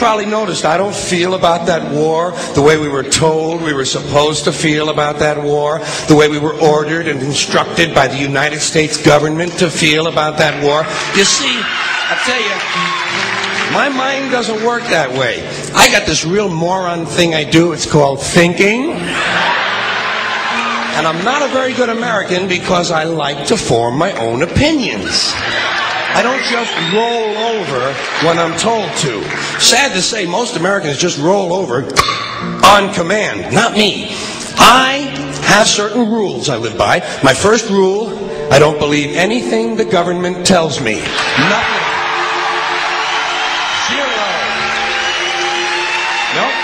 probably noticed I don't feel about that war the way we were told we were supposed to feel about that war, the way we were ordered and instructed by the United States government to feel about that war. You see, I tell you, my mind doesn't work that way. I got this real moron thing I do. It's called thinking. And I'm not a very good American because I like to form my own opinions. I don't just roll over when I'm told to. Sad to say, most Americans just roll over on command. Not me. I have certain rules I live by. My first rule, I don't believe anything the government tells me. Nothing. Zero. Nope.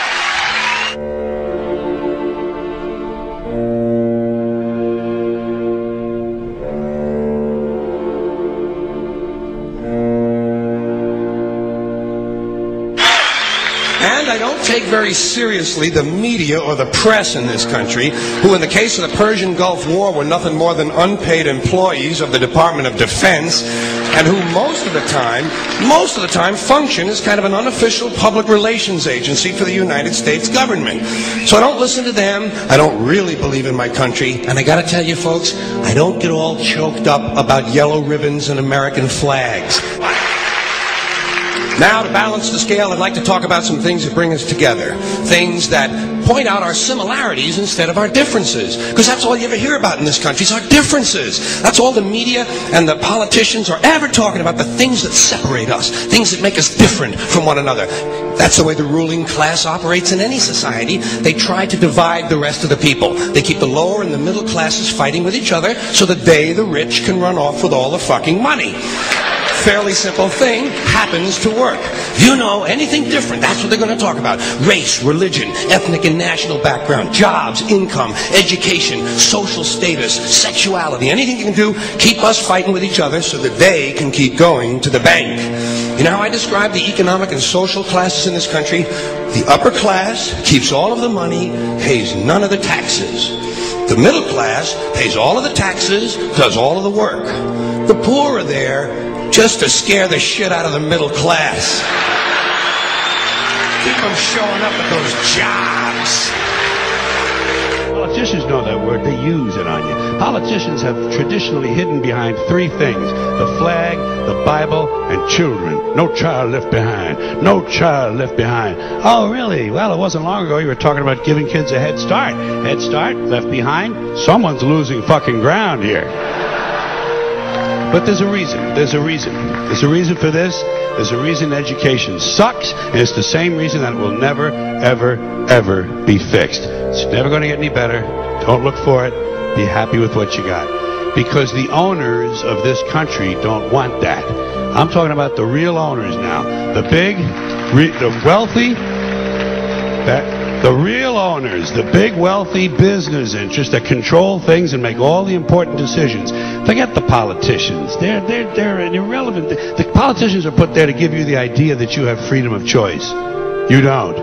And I don't take very seriously the media or the press in this country, who in the case of the Persian Gulf War were nothing more than unpaid employees of the Department of Defense, and who most of the time function as kind of an unofficial public relations agency for the United States government. So I don't listen to them. I don't really believe in my country. And I gotta tell you folks, I don't get all choked up about yellow ribbons and American flags. Now, to balance the scale, I'd like to talk about some things that bring us together. Things that point out our similarities instead of our differences. Because that's all you ever hear about in this country is our differences. That's all the media and the politicians are ever talking about, the things that separate us, things that make us different from one another. That's the way the ruling class operates in any society. They try to divide the rest of the people. They keep the lower and the middle classes fighting with each other so that they, the rich, can run off with all the fucking money. Fairly simple thing happens to work. If you know anything different, that's what they're going to talk about. Race, religion, ethnic and national background, jobs, income, education, social status, sexuality, anything you can do, keep us fighting with each other so that they can keep going to the bank. You know how I describe the economic and social classes in this country? The upper class keeps all of the money, pays none of the taxes. The middle class pays all of the taxes, does all of the work. The poor are there just to scare the shit out of the middle class. Keep them showing up at those jobs. Politicians know that word. They use it on you. Politicians have traditionally hidden behind three things: the flag, the Bible, and children. No child left behind. No child left behind. Oh, really? Well, it wasn't long ago you were talking about giving kids a head start. Head start, left behind? Someone's losing fucking ground here. But there's a reason. There's a reason. There's a reason for this. There's a reason education sucks, and it's the same reason that it will never, ever, ever be fixed. It's never going to get any better. Don't look for it. Be happy with what you got. Because the owners of this country don't want that. I'm talking about the real owners now. The big, the wealthy, the real owners, the big wealthy business interests that control things and make all the important decisions. Forget the politicians. They're irrelevant. The politicians are put there to give you the idea that you have freedom of choice. You don't.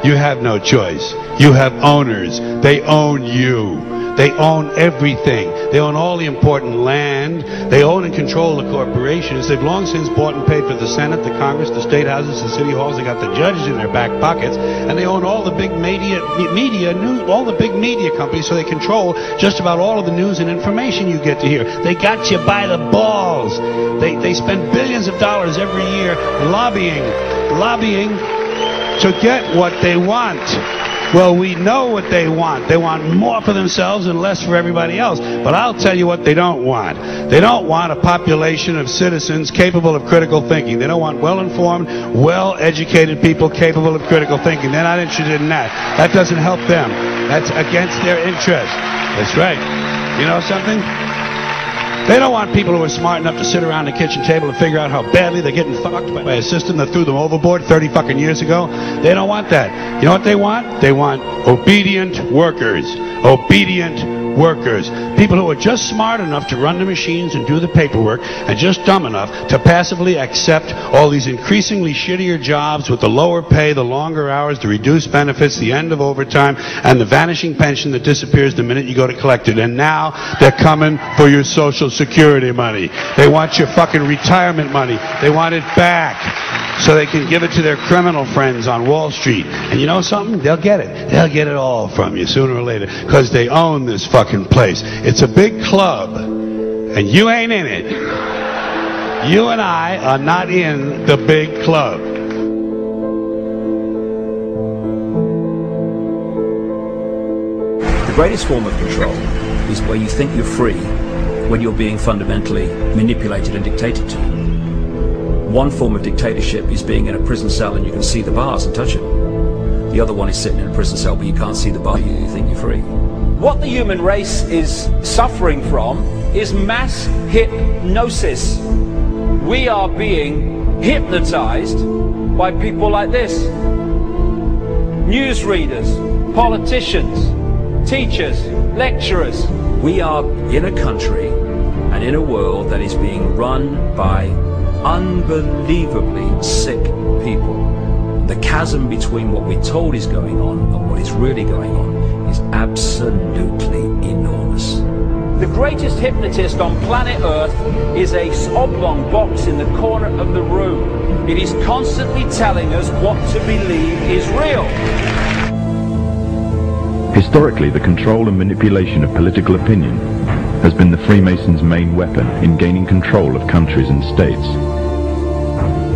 You have no choice. You have owners. They own you. They own everything. They own all the important land. They own and control the corporations. They've long since bought and paid for the Senate, the Congress, the state houses, the city halls. They got the judges in their back pockets, and they own all the big all the big media companies. So they control just about all of the news and information you get to hear. They got you by the balls. They spend billions of dollars every year lobbying to get what they want. Well, we know what they want. They want more for themselves and less for everybody else. But I'll tell you what they don't want. They don't want a population of citizens capable of critical thinking. They don't want well-informed, well-educated people capable of critical thinking. They're not interested in that. That doesn't help them. That's against their interest. That's right. You know something? They don't want people who are smart enough to sit around the kitchen table and figure out how badly they're getting fucked by a system that threw them overboard 30 fucking years ago. They don't want that. You know what they want? They want obedient workers. Obedient workers. People who are just smart enough to run the machines and do the paperwork, and just dumb enough to passively accept all these increasingly shittier jobs with the lower pay, the longer hours, the reduced benefits, the end of overtime, and the vanishing pension that disappears the minute you go to collect it. And now they're coming for your Social Security money. They want your fucking retirement money. They want it back. so they can give it to their criminal friends on Wall Street. And you know something? They'll get it. They'll get it all from you sooner or later, because they own this fucking place. It's a big club, and you ain't in it. You and I are not in the big club. The greatest form of control is where you think you're free when you're being fundamentally manipulated and dictated to. One form of dictatorship is being in a prison cell and you can see the bars and touch them. The other one is sitting in a prison cell but you can't see the bar, you think you're free. What the human race is suffering from is mass hypnosis. We are being hypnotized by people like this. Newsreaders, politicians, teachers, lecturers. We are in a country and in a world that is being run by unbelievably sick people. The chasm between what we're told is going on and what is really going on is absolutely enormous. The greatest hypnotist on planet Earth is a oblong box in the corner of the room. It is constantly telling us what to believe is real. Historically, the control and manipulation of political opinion has been the Freemasons' main weapon in gaining control of countries and states.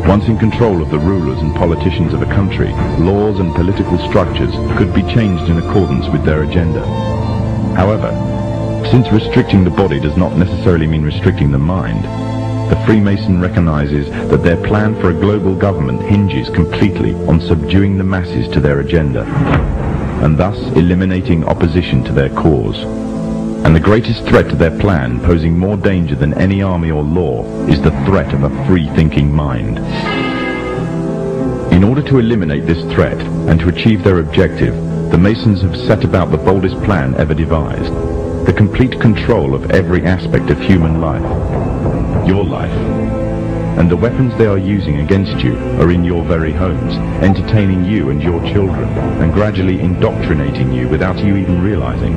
Once in control of the rulers and politicians of a country, laws and political structures could be changed in accordance with their agenda. However, since restricting the body does not necessarily mean restricting the mind, the Freemason recognizes that their plan for a global government hinges completely on subduing the masses to their agenda, and thus eliminating opposition to their cause. And the greatest threat to their plan, posing more danger than any army or law, is the threat of a free-thinking mind. In order to eliminate this threat and to achieve their objective, the Masons have set about the boldest plan ever devised: the complete control of every aspect of human life, your life. And the weapons they are using against you are in your very homes, entertaining you and your children, and gradually indoctrinating you without you even realizing.